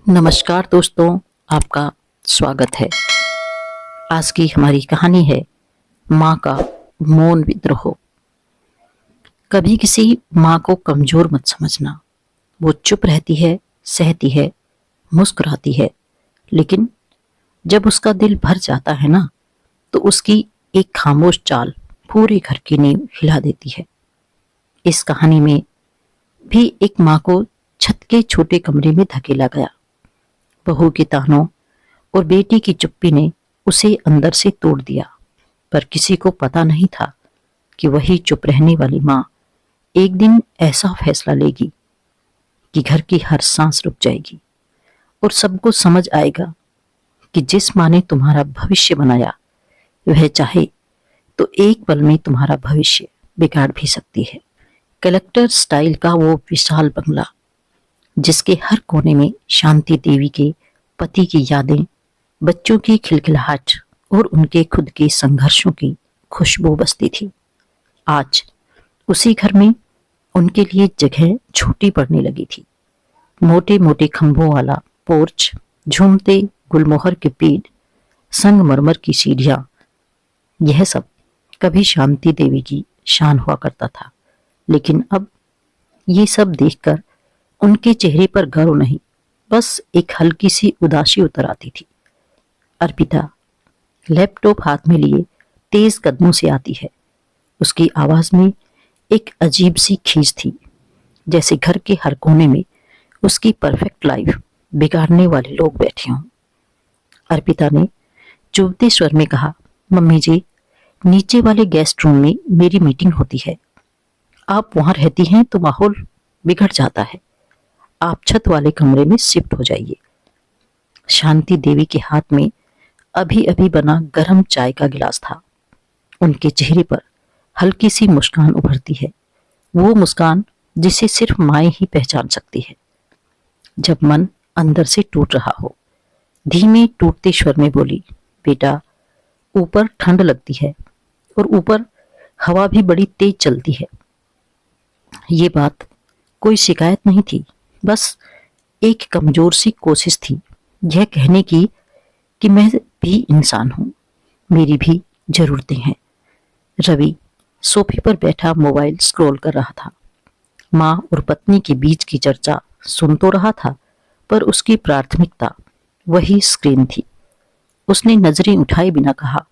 नमस्कार दोस्तों, आपका स्वागत है। आज की हमारी कहानी है माँ का मौन विद्रोह। कभी किसी माँ को कमजोर मत समझना। वो चुप रहती है, सहती है, मुस्कुराती है, लेकिन जब उसका दिल भर जाता है ना, तो उसकी एक खामोश चाल पूरे घर की नींव हिला देती है। इस कहानी में भी एक माँ को छत के छोटे कमरे में धकेला गया। बहू के तानों और बेटी की चुप्पी ने उसे अंदर से तोड़ दिया, पर किसी को पता नहीं था कि वही चुप रहने वाली माँ एक दिन ऐसा फैसला लेगी कि घर की हर सांस रुक जाएगी और सबको समझ आएगा कि जिस माँ ने तुम्हारा भविष्य बनाया, वह चाहे तो एक पल में तुम्हारा भविष्य बिगाड़ भी सकती है। कलेक्टर स्टाइल का वो विशाल बंगला, जिसके हर कोने में शांति देवी के पति की यादें, बच्चों की खिलखिलाहट और उनके खुद के संघर्षों की खुशबू बसती थी। आज उसी घर में उनके लिए जगह छोटी पड़ने लगी थी। मोटे मोटे खंभों वाला पोर्च, झूमते गुलमोहर के पेड़, संगमरमर की सीढ़ियां, यह सब कभी शांति देवी की शान हुआ करता था। लेकिन अब ये सब देखकर उनके चेहरे पर गर्व नहीं, बस एक हल्की सी उदासी उतर आती थी। अर्पिता लैपटॉप हाथ में लिए तेज कदमों से आती है। उसकी आवाज में एक अजीब सी खींच थी, जैसे घर के हर कोने में उसकी परफेक्ट लाइफ बिगाड़ने वाले लोग बैठे हों। अर्पिता ने चुभते स्वर में कहा, मम्मी जी, नीचे वाले गेस्ट रूम में मेरी मीटिंग होती है। आप वहां रहती हैं तो माहौल बिगड़ जाता है। आप छत वाले कमरे में शिफ्ट हो जाइए। शांति देवी के हाथ में अभी अभी बना गर्म चाय का गिलास था। उनके चेहरे पर हल्की सी मुस्कान उभरती है, वो मुस्कान जिसे सिर्फ माँ ही पहचान सकती है। जब मन अंदर से टूट रहा हो, धीमे टूटते स्वर में बोली, बेटा, ऊपर ठंड लगती है और ऊपर हवा भी बड़ी तेज चलती है। ये बात कोई शिकायत नहीं थी, बस एक कमजोर सी कोशिश थी यह कहने की कि मैं भी इंसान हूं, मेरी भी जरूरतें हैं। रवि सोफे पर बैठा मोबाइल स्क्रॉल कर रहा था। माँ और पत्नी के बीच की चर्चा सुन तो रहा था, पर उसकी प्राथमिकता वही स्क्रीन थी। उसने नजरें उठाए बिना कहा,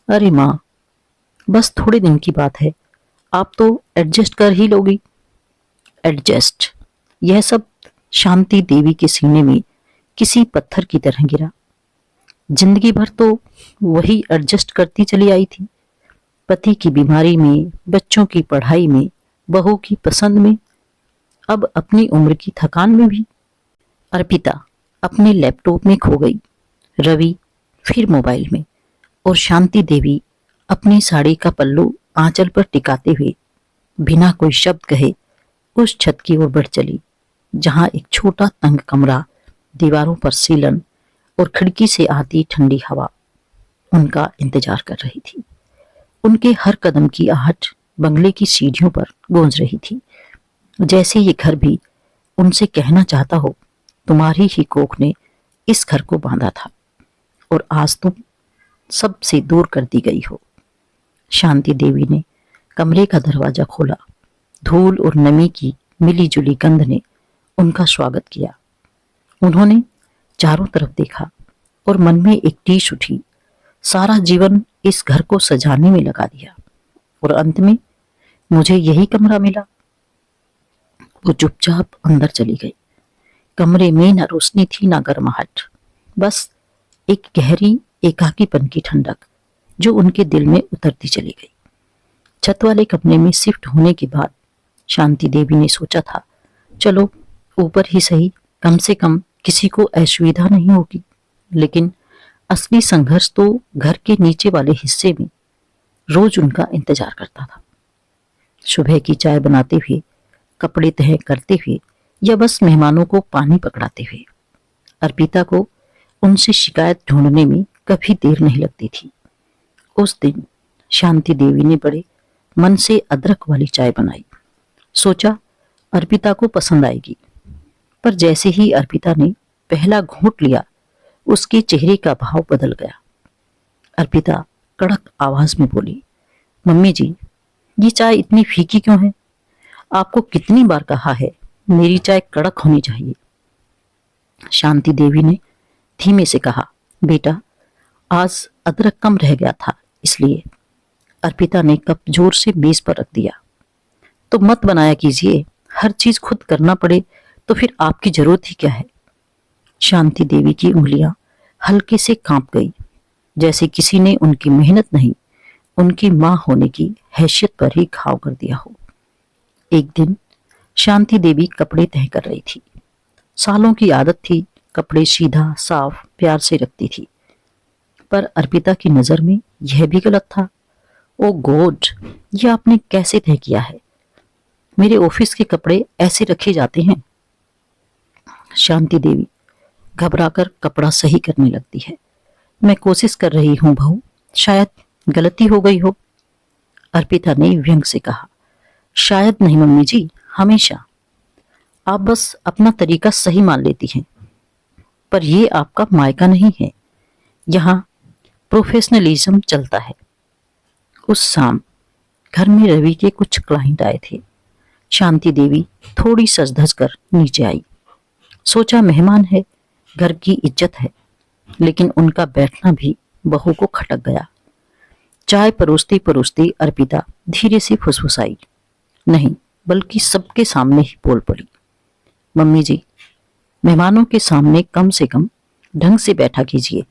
अरे माँ, बस थोड़े दिन की बात है, आप तो एडजस्ट कर ही लोगी। एडजस्ट, यह सब शांति देवी के सीने में किसी पत्थर की तरह गिरा। जिंदगी भर तो वही एडजस्ट करती चली आई थी, पति की बीमारी में, बच्चों की पढ़ाई में, बहू की पसंद में, अब अपनी उम्र की थकान में भी। अर्पिता अपने लैपटॉप में खो गई, रवि फिर मोबाइल में, और शांति देवी अपनी साड़ी का पल्लू आंचल पर टिकाते हुए बिना कोई शब्द कहे उस छत की ओर बढ़ चली, जहां एक छोटा तंग कमरा, दीवारों पर सीलन और खिड़की से आती ठंडी हवा उनका इंतजार कर रही थी। उनके हर कदम की आहट बंगले की सीढ़ियों पर गूंज रही थी, जैसे ये घर भी उनसे कहना चाहता हो, तुम्हारी ही कोख ने इस घर को बांधा था और आज तुम सबसे दूर कर दी गई हो। शांति देवी ने कमरे का दरवाजा खोला। धूल और नमी की मिली जुली गंध ने उनका स्वागत किया। उन्होंने चारों तरफ देखा और मन में एक टीस उठी, सारा जीवन इस घर को सजाने में लगा दिया और अंत में मुझे यही कमरा मिला। वो चुपचाप अंदर चली गई। कमरे में न रोशनी थी, न गर्माहट, बस एक गहरी एकाकीपन की ठंडक जो उनके दिल में उतरती चली गई। छत वाले कमरे में शिफ्ट होने के बाद शांति देवी ने सोचा था, चलो ऊपर ही सही, कम से कम किसी को असुविधा नहीं होगी। लेकिन असली संघर्ष तो घर के नीचे वाले हिस्से में रोज उनका इंतजार करता था। सुबह की चाय बनाते हुए, कपड़े तह करते हुए, या बस मेहमानों को पानी पकड़ाते हुए अर्पिता को उनसे शिकायत ढूंढने में कभी देर नहीं लगती थी। उस दिन शांति देवी ने बड़े मन से अदरक वाली चाय बनाई। सोचा अर्पिता को पसंद आएगी, पर जैसे ही अर्पिता ने पहला घूंट लिया, उसके चेहरे का भाव बदल गया। अर्पिता कड़क आवाज में बोली, मम्मी जी, ये चाय इतनी फीकी क्यों है? आपको कितनी बार कहा है मेरी चाय कड़क होनी चाहिए। शांति देवी ने धीमे से कहा, बेटा, आज अदरक कम रह गया था इसलिए। अर्पिता ने कप जोर से मेज पर रख दिया। तो मत बनाया कीजिए, हर चीज खुद करना पड़े तो फिर आपकी जरूरत ही क्या है? शांति देवी की उंगलियां हल्के से कांप गई, जैसे किसी ने उनकी मेहनत नहीं, उनकी मां होने की हैसियत पर ही घाव कर दिया हो। एक दिन शांति देवी कपड़े तह कर रही थी। सालों की आदत थी, कपड़े सीधा साफ प्यार से रखती थी। पर अर्पिता की नजर में यह भी गलत था। ओ गॉड, यह आपने कैसे तय किया है? मेरे ऑफिस के कपड़े ऐसे रखे जाते हैं? शांति देवी घबराकर कपड़ा सही करने लगती है। मैं कोशिश कर रही हूं बहू, शायद गलती हो गई हो। अर्पिता ने व्यंग से कहा, शायद नहीं मम्मी जी, हमेशा। आप बस अपना तरीका सही मान लेती हैं। पर यह आपका मायका नहीं है, यहाँ प्रोफेशनलिज्म चलता है। उस शाम घर में रवि के कुछ क्लाइंट आए थे। शांति देवी थोड़ी सज धज कर नीचे आई। सोचा मेहमान है, घर की इज्जत है, लेकिन उनका बैठना भी बहू को खटक गया। चाय परोसती परोसती अर्पिता धीरे से फुसफुसाई, नहीं बल्कि सबके सामने ही बोल पड़ी, मम्मी जी, मेहमानों के सामने कम से कम ढंग से बैठा कीजिए,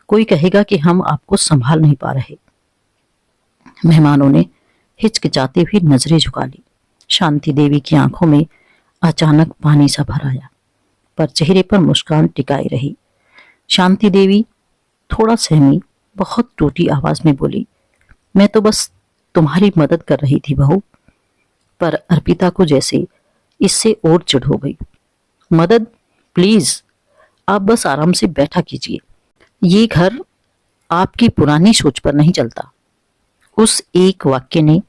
कोई कहेगा कि हम आपको संभाल नहीं पा रहे। मेहमानों ने हिचकिचाते हुए नजरें झुका ली। शांति देवी की आंखों में अचानक पानी सा भर आया, पर चेहरे पर मुस्कान टिकाई रही। शांति देवी थोड़ा सहमी, बहुत टूटी आवाज में बोली, मैं तो बस तुम्हारी मदद कर रही थी बहू। पर अर्पिता को जैसे इससे और चिढ़ हो गई। मदद? प्लीज, आप बस आराम से बैठा कीजिए। ये घर आपकी पुरानी सोच पर नहीं चलता। उस एक वाक्य ने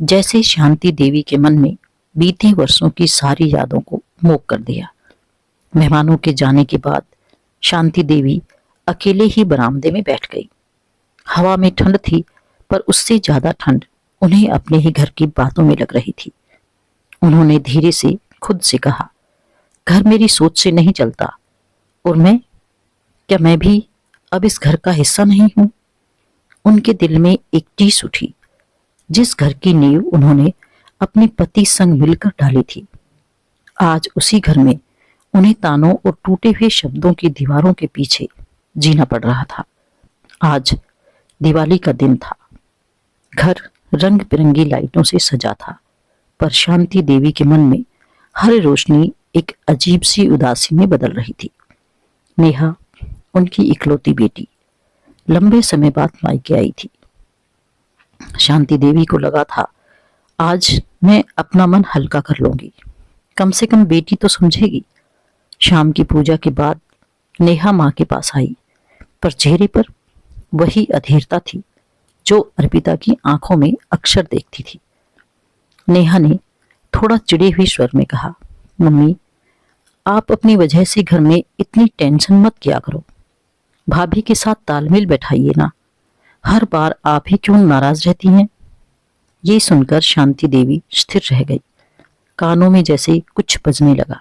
जैसे शांति देवी के मन में बीते वर्षों की सारी यादों को मोक कर दिया। मेहमानों के जाने के बाद शांति देवी अकेले ही बरामदे में बैठ गई। हवा में ठंड थी, पर उससे ज्यादा ठंड उन्हें अपने ही घर की बातों में लग रही थी। उन्होंने धीरे से खुद से कहा, घर मेरी सोच से नहीं चलता, और क्या मैं भी अब इस घर का हिस्सा नहीं हूं? उनके दिल में एक टीस उठी। जिस घर की नींव उन्होंने अपने पति संग मिलकर डाली थी, आज उसी घर में उन्हें तानों और टूटे हुए शब्दों की दीवारों के पीछे जीना पड़ रहा था। आज दिवाली का दिन था। घर रंग बिरंगी लाइटों से सजा था, पर शांति देवी के मन में हर रोशनी एक अजीब सी उदासी में बदल रही थी। नेहा, उनकी इकलौती बेटी, लंबे समय बाद मायके आई थी। शांति देवी को लगा था, आज मैं अपना मन हल्का कर लूंगी, कम से कम बेटी तो समझेगी। शाम की पूजा के बाद नेहा मां के पास आई, पर चेहरे पर वही अधीरता थी जो अर्पिता की आंखों में अक्सर देखती थी। नेहा ने थोड़ा चिढ़े हुए स्वर में कहा, मम्मी, आप अपनी वजह से घर में इतनी टेंशन मत किया करो। भाभी के साथ तालमेल बैठाइए ना, हर बार आप ही क्यों नाराज रहती हैं? ये सुनकर शांति देवी स्थिर रह गई। कानों में जैसे कुछ बजने लगा।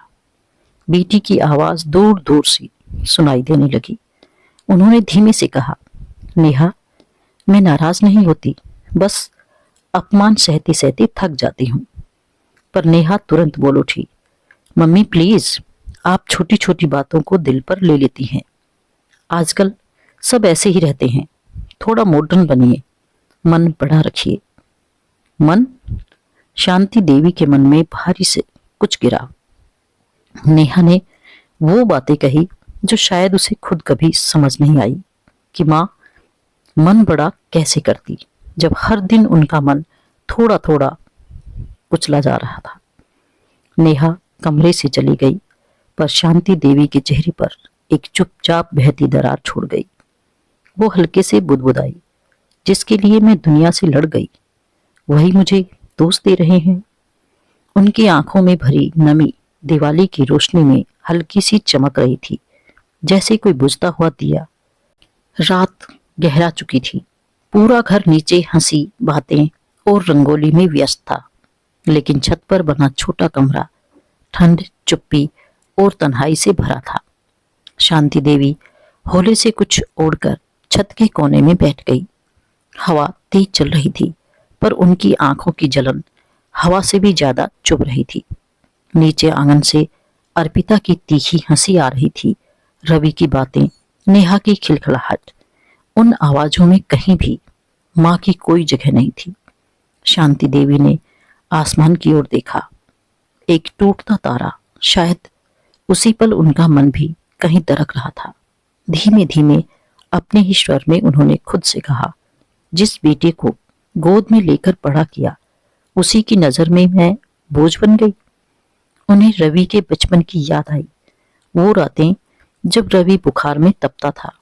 बेटी की आवाज दूर दूर से सुनाई देने लगी। उन्होंने धीमे से कहा, नेहा, मैं नाराज नहीं होती, बस अपमान सहते सहते थक जाती हूँ। पर नेहा तुरंत बोल उठी, मम्मी प्लीज, आप छोटी छोटी बातों को दिल पर ले लेती हैं। आजकल सब ऐसे ही रहते हैं, थोड़ा मॉडर्न बनिए, मन बड़ा रखिए। मन? शांति देवी के मन में भारी से कुछ गिरा। नेहा ने वो बातें कही जो शायद उसे खुद कभी समझ नहीं आई कि माँ मन बड़ा कैसे करती, जब हर दिन उनका मन थोड़ा थोड़ा कुचला जा रहा था। नेहा कमरे से चली गई, पर शांति देवी के चेहरे पर एक चुपचाप बहती दरार छोड़ गई। वो हल्के से बुदबुदाई, जिसके लिए मैं दुनिया से लड़ गई, वही मुझे दोष दे रहे हैं। उनकी आंखों में भरी नमी दिवाली की रोशनी में हल्की सी चमक रही थी, जैसे कोई बुझता हुआ दिया। रात गहरा चुकी थी। पूरा घर नीचे हंसी, बातें और रंगोली में व्यस्त था, लेकिन छत पर बना छोटा कमरा ठंड, चुप्पी और तन्हाई से भरा था। शांति देवी होले से कुछ ओढ़कर छत के कोने में बैठ गई। हवा तेज चल रही थी, पर उनकी आंखों की जलन हवा से भी ज्यादा चुभ रही थी। नीचे आंगन से अर्पिता की तीखी हंसी आ रही थी। रवि की बातें, नेहा की खिलखिलाहट, उन आवाजों में कहीं भी माँ की कोई जगह नहीं थी। शांति देवी ने आसमान की ओर देखा। एक टूटता तारा, शायद उसी पल उनका मन भी कहीं दरक रहा था। धीमे धीमे अपने ही स्वर में उन्होंने खुद से कहा, जिस बेटे को गोद में लेकर बड़ा किया, उसी की नजर में मैं बोझ बन गई। उन्हें रवि के बचपन की याद आई। वो रातें जब रवि बुखार में तपता था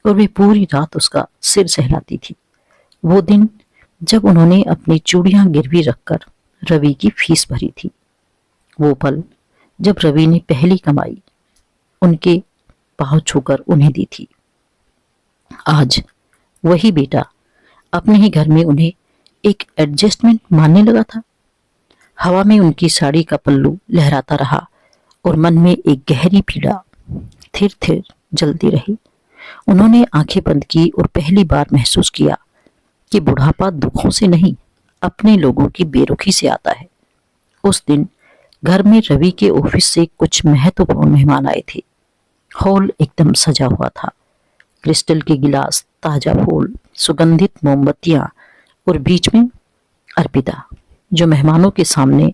और वे पूरी रात उसका सिर सहलाती थी। वो दिन जब उन्होंने अपनी चूड़ियां गिरवी रखकर रवि की फीस भरी थी। वो पल जब रवि ने पहली कमाई उनके पांव छूकर उन्हें दी थी। आज वही बेटा अपने ही घर में उन्हें एक एडजस्टमेंट मानने लगा था। हवा में उनकी साड़ी का पल्लू लहराता रहा और मन में एक गहरी पीड़ा थिर थिर जलती रही। उन्होंने आंखें बंद की और पहली बार महसूस किया कि बुढ़ापा दुखों से नहीं, अपने लोगों की बेरुखी से आता है। उस दिन घर में रवि के ऑफिस से कुछ महत्वपूर्ण मेहमान आए थे। हॉल एकदम सजा हुआ था। क्रिस्टल के गिलास, ताजा फूल, सुगंधित मोमबत्तियां और बीच में अर्पिता, जो मेहमानों के सामने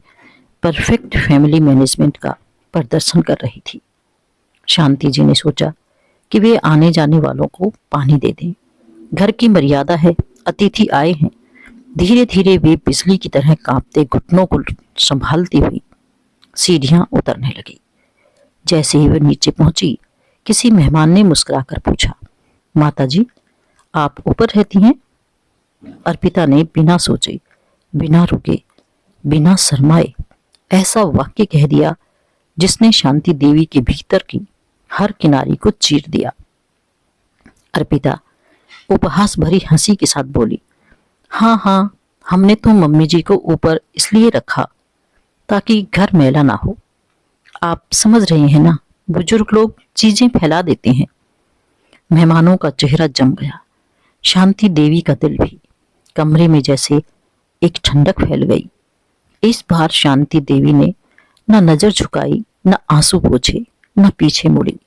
परफेक्ट फैमिली मैनेजमेंट का प्रदर्शन कर रही थी। शांति जी ने सोचा कि वे आने जाने वालों को पानी दे दें। घर की मर्यादा है, अतिथि आए हैं। धीरे धीरे वे बिजली की तरह कांपते घुटनों को संभालती हुई सीढ़ियां उतरने लगी। जैसे ही वह नीचे पहुंची, किसी मेहमान ने मुस्कुराकर पूछा, माता जी, आप ऊपर रहती हैं? अर्पिता ने बिना सोचे, बिना रुके, बिना शर्माए ऐसा वाक्य कह दिया जिसने शांति देवी के भीतर की हर किनारी को चीर दिया। अर्पिता उपहास भरी हंसी के साथ बोली, हाँ हाँ, हमने तो मम्मी जी को ऊपर इसलिए रखा ताकि घर मैला ना हो। आप समझ रहे हैं ना, बुजुर्ग लोग चीजें फैला देते हैं। मेहमानों का चेहरा जम गया। शांति देवी का दिल भी। कमरे में जैसे एक ठंडक फैल गई। इस बार शांति देवी ने न नजर झुकाई, न आंसू पोंछे, न पीछे मुड़ी।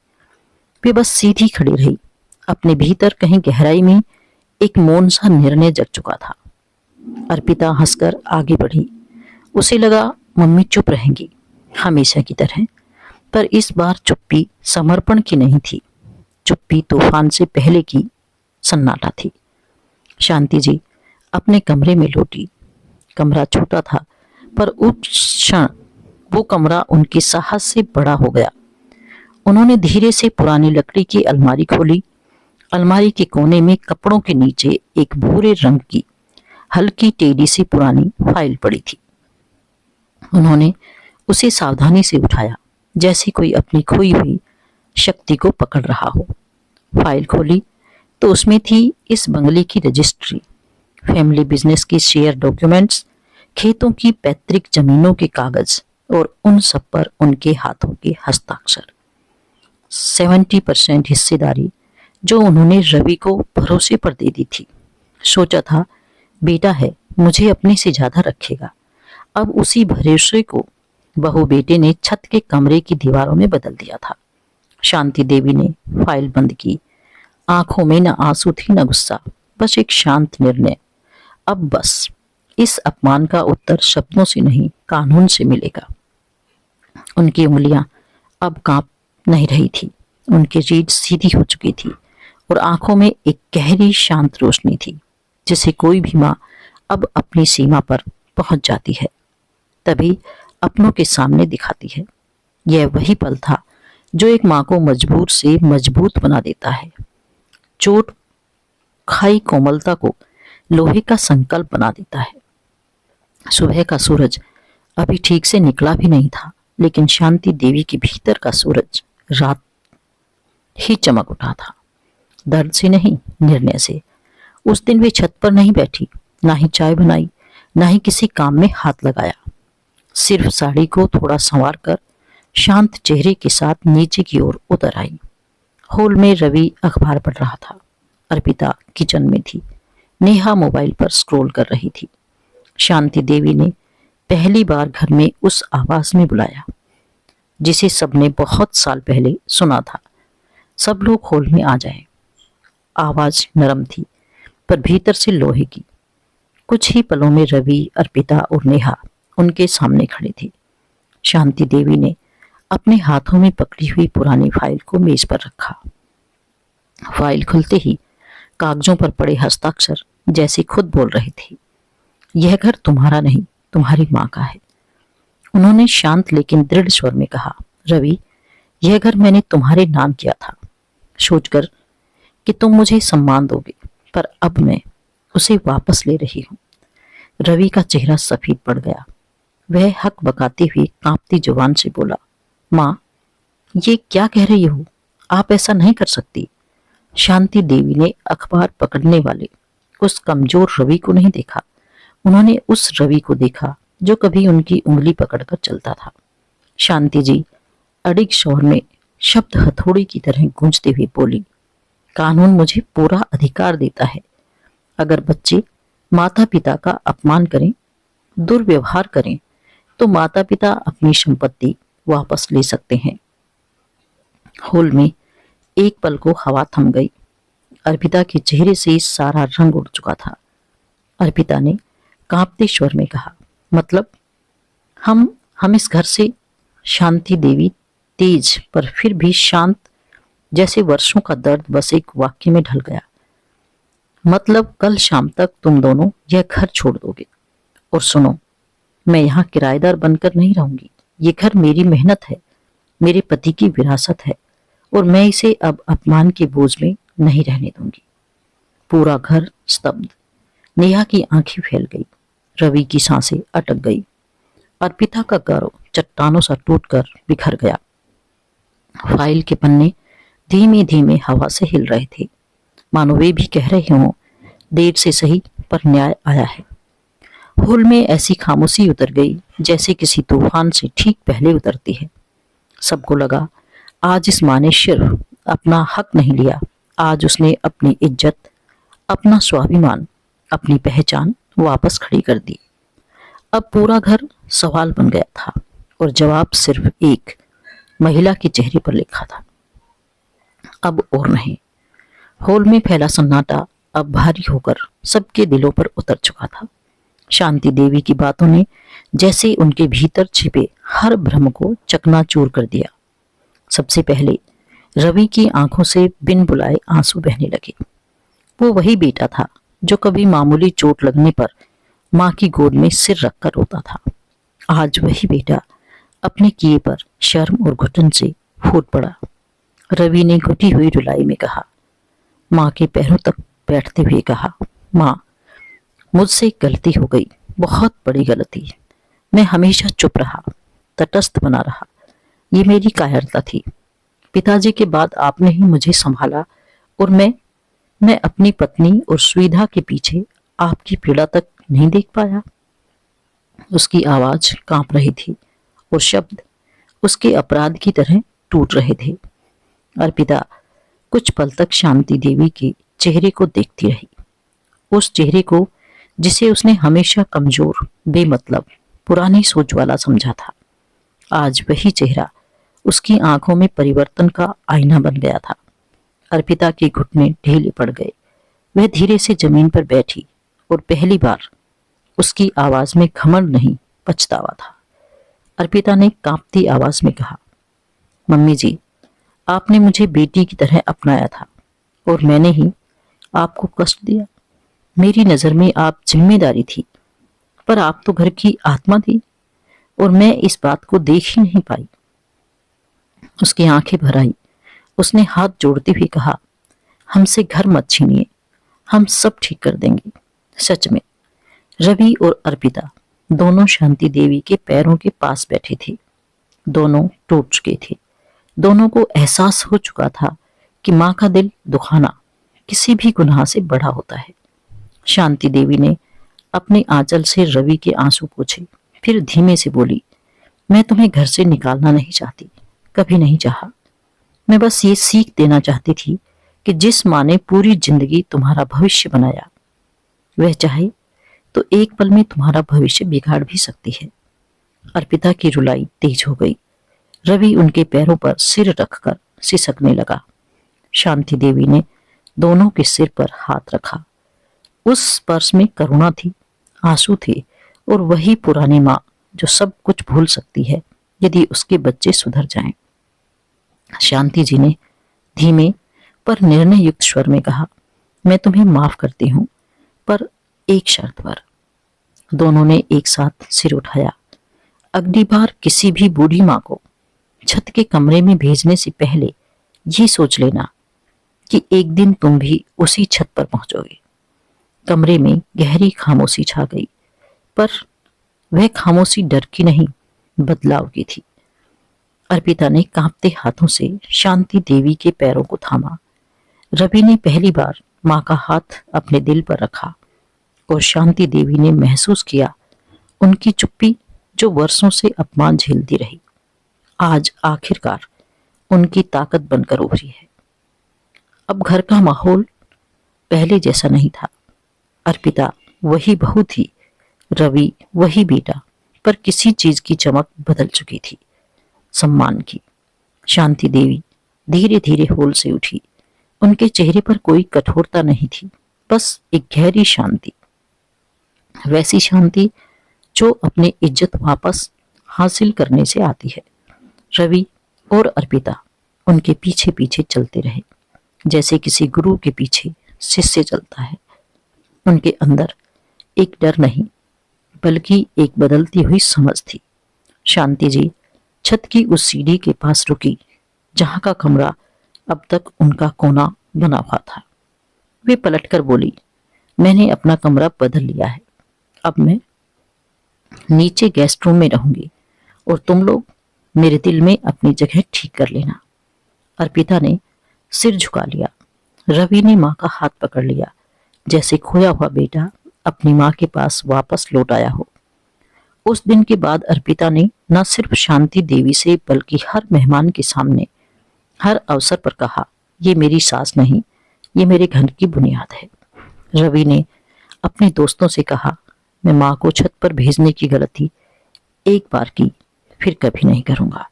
वे बस सीधी खड़ी रही। अपने भीतर कहीं गहराई में एक मौन सा निर्णय जग चुका था। अर्पिता हंसकर आगे बढ़ी। उसे लगा मम्मी चुप रहेंगी हमेशा की तरह, पर इस बार चुप्पी समर्पण की नहीं थी। चुप्पी तूफान से पहले की सन्नाटा थी। शांति जी अपने कमरे में लौटी। कमरा छोटा था, पर उस क्षण वो कमरा उनके साहस से बड़ा हो गया। उन्होंने धीरे से पुरानी लकड़ी की अलमारी खोली। अलमारी के कोने में कपड़ों के नीचे एक भूरे रंग की हल्की टेढ़ी सी पुरानी फाइल पड़ी थी। उन्होंने उसे सावधानी से उठाया, जैसे कोई अपनी खोई हुई शक्ति को पकड़ रहा हो। फाइल खोली तो उसमें थी इस बंगले की रजिस्ट्री, फैमिली बिजनेस की शेयर डॉक्यूमेंट्स, खेतों की पैतृक जमीनों के कागज और उन सब पर उनके हाथों के हस्ताक्षर। 70% हिस्सेदारी जो उन्होंने रवि को भरोसे पर दे दी थी। सोचा था बेटा है, मुझे अपने से ज्यादा रखेगा। अब उसी भरोसे को बहू बेटे ने छत के कमरे की दीवारों में बदल दिया था। शांति देवी ने फाइल बंद की। आंखों में न आंसू थी न गुस्सा, बस एक शांत निर्णय। अब बस इस अपमान का उत्तर शब्दों से नहीं, कानून से मिलेगा। उनकी उंगलियां अब कांप नहीं रही थी। उनकी रीढ़ सीधी हो चुकी थी और आंखों में एक गहरी शांत रोशनी थी, जिसे कोई भी माँ अब अपनी सीमा पर पहुंच जाती है, तभी अपनों के सामने दिखाती है। यह वही पल था जो एक माँ को मजबूर से मजबूत बना देता है। चोट खाई कोमलता को लोहे का संकल्प बना देता है। सुबह का सूरज अभी ठीक से निकला भी नहीं था, लेकिन शांति देवी के भीतर का सूरज रात ही चमक उठा था। दर्द से नहीं, निर्णय से। उस दिन वे छत पर नहीं बैठी, ना ही चाय बनाई, ना ही किसी काम में हाथ लगाया। सिर्फ साड़ी को थोड़ा संवार कर शांत चेहरे के साथ नीचे की ओर उतर आई। हॉल में रवि अखबार पढ़ रहा था। अर्पिता किचन में थी। नेहा मोबाइल पर स्क्रॉल कर रही थी। शांति देवी ने पहली बार घर में उस आवाज में बुलाया जिसे सबने बहुत साल पहले सुना था। सब लोग हॉल में आ जाएं। आवाज नरम थी पर भीतर से लोहे की। कुछ ही पलों में रवि, अर्पिता और नेहा उनके सामने खड़े थे। शांति देवी ने अपने हाथों में पकड़ी हुई पुरानी फाइल को मेज पर रखा। फाइल खुलते ही कागजों पर पड़े हस्ताक्षर जैसे खुद बोल रहे थे, यह घर तुम्हारा नहीं, तुम्हारी माँ का है। उन्होंने शांत लेकिन दृढ़ स्वर में कहा, रवि, यह घर मैंने तुम्हारे नाम किया था, सोचकर कि तुम मुझे सम्मान दोगे, पर अब मैं उसे वापस ले रही हूँ। रवि का चेहरा सफेद पड़ गया। वह हक बकाते हुए कांपती जुबान से बोला, माँ, ये क्या कह रही हो? आप ऐसा नहीं कर सकती। शांति देवी ने अखबार पकड़ने वाले उस कमजोर रवि को नहीं देखा। उन्होंने उस रवि को देखा जो कभी उनकी उंगली पकड़कर चलता था। शांति जी अडिग स्वर में शब्द हथौड़ी की तरह गूंजते हुए बोली, कानून मुझे पूरा अधिकार देता है। अगर बच्चे माता पिता का अपमान करें, दुर्व्यवहार करें, तो माता पिता अपनी संपत्ति वापस ले सकते हैं। हॉल में एक पल को हवा थम गई। अर्पिता के चेहरे से सारा रंग उड़ चुका था। अर्पिता ने कांपते स्वर में कहा, मतलब हम इस घर से। शांति देवी तेज पर फिर भी शांत जैसे वर्षों का दर्द बस एक वाक्य में ढल गया। मतलब कल शाम तक तुम दोनों यह घर छोड़ दोगे। और सुनो, मैं यहाँ किराएदार बनकर नहीं रहूंगी। ये घर मेरी मेहनत है, मेरे पति की विरासत है, और मैं इसे अब अपमान के बोझ में नहीं रहने दूंगी। पूरा घर स्तब्ध। नेहा की आंखें फैल गई। रवि की सांसें अटक गई। अर्पिता का गौरव चट्टानों सा टूटकर बिखर गया। फाइल के पन्ने धीमे धीमे हवा से हिल रहे थे, मानो वे भी कह रहे हों, देर से सही पर न्याय आया है। हॉल में ऐसी खामोशी उतर गई जैसे किसी तूफान से ठीक पहले उतरती है। सबको लगा आज इस माँ ने सिर्फ अपना हक नहीं लिया, आज उसने अपनी इज्जत, अपना स्वाभिमान, अपनी पहचान वापस खड़ी कर दी। अब पूरा घर सवाल बन गया था और जवाब सिर्फ एक महिला के चेहरे पर लिखा था, अब और नहीं। हॉल में फैला सन्नाटा अब भारी होकर सबके दिलों पर उतर चुका था। शांति देवी की बातों ने जैसे उनके भीतर छिपे हर भ्रम को चकनाचूर कर दिया। सबसे पहले रवि की आंखों से बिन बुलाए आंसू बहने लगे। वो वही बेटा था जो कभी मामूली चोट लगने पर माँ की गोद में सिर रखकर रोता था। आज वही बेटा अपने किए पर शर्म और घुटन से फूट पड़ा। रवि ने घुटी हुई रुलाई में कहा, माँ के पैरों तक बैठते हुए कहा, माँ, मुझसे गलती हो गई, बहुत बड़ी गलती। मैं हमेशा चुप रहा, तटस्थ बना रहा। ये मेरी कायरता थी। पिताजी के बाद आपने ही मुझे संभाला और मैं अपनी पत्नी और सुविधा के पीछे आपकी पीड़ा तक नहीं देख पाया। उसकी आवाज कांप रही थी और शब्द उसके अपराध की तरह टूट रहे थे। अर्पिता कुछ पल तक शांति देवी के चेहरे को देखती रही, उस चेहरे को जिसे उसने हमेशा कमजोर, बेमतलब, पुरानी सोच वाला समझा था। आज वही चेहरा उसकी आंखों में परिवर्तन का आईना बन गया था। अर्पिता के घुटने ढीले पड़ गए। वह धीरे से जमीन पर बैठी और पहली बार उसकी आवाज में घमंड नहीं, पछतावा था। अर्पिता ने कांपती आवाज में कहा, मम्मी जी, आपने मुझे बेटी की तरह अपनाया था और मैंने ही आपको कष्ट दिया। मेरी नजर में आप जिम्मेदारी थी, पर आप तो घर की आत्मा थी और मैं इस बात को देख ही नहीं पाई। उसकी आंखें भर आई। उसने हाथ जोड़ते हुए कहा, हमसे घर मत छीनिए, हम सब ठीक कर देंगे। सच में रवि और अर्पिता दोनों शांति देवी के पैरों के पास बैठे थे। दोनों टूट चुके थे। दोनों को एहसास हो चुका था कि माँ का दिल दुखाना किसी भी गुनाह से बड़ा होता है। शांति देवी ने अपने आंचल से रवि के आंसू पोंछे, फिर धीमे से बोली, मैं तुम्हें घर से निकालना नहीं चाहती, कभी नहीं चाहा। मैं बस ये सीख देना चाहती थी कि जिस माँ ने पूरी जिंदगी तुम्हारा भविष्य बनाया, वह चाहे तो एक पल में तुम्हारा भविष्य बिगाड़ भी सकती है। अर्पिता की रुलाई तेज हो गई। रवि उनके पैरों पर सिर रखकर सिसकने लगा। शांति देवी ने दोनों के सिर पर हाथ रखा। उस स्पर्श में करुणा थी, आंसू थे और वही पुरानी माँ जो सब कुछ भूल सकती है यदि उसके बच्चे सुधर जाएं। शांति जी ने धीमे पर निर्णय युक्त स्वर में कहा, मैं तुम्हें माफ करती हूं, पर एक शर्त पर। दोनों ने एक साथ सिर उठाया। अगली बार किसी भी बूढ़ी माँ को छत के कमरे में भेजने से पहले ये सोच लेना कि एक दिन तुम भी उसी छत पर पहुंचोगे। कमरे में गहरी खामोशी छा गई, पर वह खामोशी डर की नहीं, बदलाव की थी। अर्पिता ने कांपते हाथों से शांति देवी के पैरों को थामा। रवि ने पहली बार माँ का हाथ अपने दिल पर रखा और शांति देवी ने महसूस किया उनकी चुप्पी जो वर्षों से अपमान झेलती रही, आज आखिरकार उनकी ताकत बनकर उभरी है। अब घर का माहौल पहले जैसा नहीं था। अर्पिता वही बहू थी, रवि वही बेटा, पर किसी चीज की चमक बदल चुकी थी, सम्मान की। शांति देवी धीरे धीरे होल से उठी। उनके चेहरे पर कोई कठोरता नहीं थी, बस एक गहरी शांति, वैसी शांति जो अपनी इज्जत वापस हासिल करने से आती है। रवि और अर्पिता उनके पीछे पीछे चलते रहे, जैसे किसी गुरु के पीछे शिष्य चलता है। उनके अंदर एक डर नहीं, बल्कि एक बदलती हुई समझ थी। शांति जी छत की उस सीढ़ी के पास रुकी जहां का कमरा अब तक उनका कोना बना हुआ था। वे पलटकर बोली, मैंने अपना कमरा बदल लिया है, अब मैं नीचे गेस्ट रूम में रहूंगी और तुम लोग मेरे दिल में अपनी जगह ठीक कर लेना। अर्पिता ने सिर झुका लिया। रवि ने माँ का हाथ पकड़ लिया, जैसे खोया हुआ बेटा अपनी माँ के पास वापस लौट आया हो। उस दिन के बाद अर्पिता ने न सिर्फ शांति देवी से बल्कि हर मेहमान के सामने, हर अवसर पर कहा, ये मेरी सास नहीं, ये मेरे घर की बुनियाद है। रवि ने अपने दोस्तों से कहा, मैं माँ को छत पर भेजने की गलती एक बार की, फिर कभी नहीं करूंगा।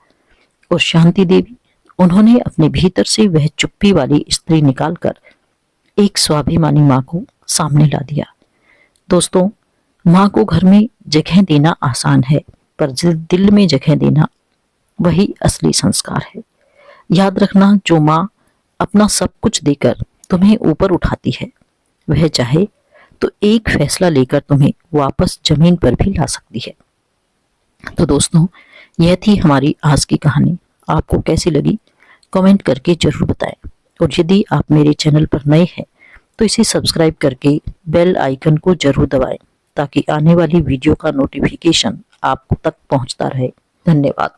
और शांति देवी, उन्होंने अपने भीतर से वह चुप्पी वाली स्त्री निकालकर एक स्वाभिमानी माँ को सामने ला दिया। दोस्तों, माँ को घर में जगह देना आसान है, पर दिल में जगह देना वही असली संस्कार है। याद रखना, जो माँ अपना सब कुछ देकर तुम्हें ऊपर उठाती है, वह चाहे तो एक फैसला लेकर तुम्हें वापस जमीन पर भी ला सकती है। तो दोस्तों, यह थी हमारी आज की कहानी। आपको कैसी लगी कमेंट करके जरूर बताएं। और यदि आप मेरे चैनल पर नए हैं तो इसे सब्सक्राइब करके बेल आइकन को जरूर दबाएं, ताकि आने वाली वीडियो का नोटिफिकेशन आप तक पहुंचता रहे। धन्यवाद।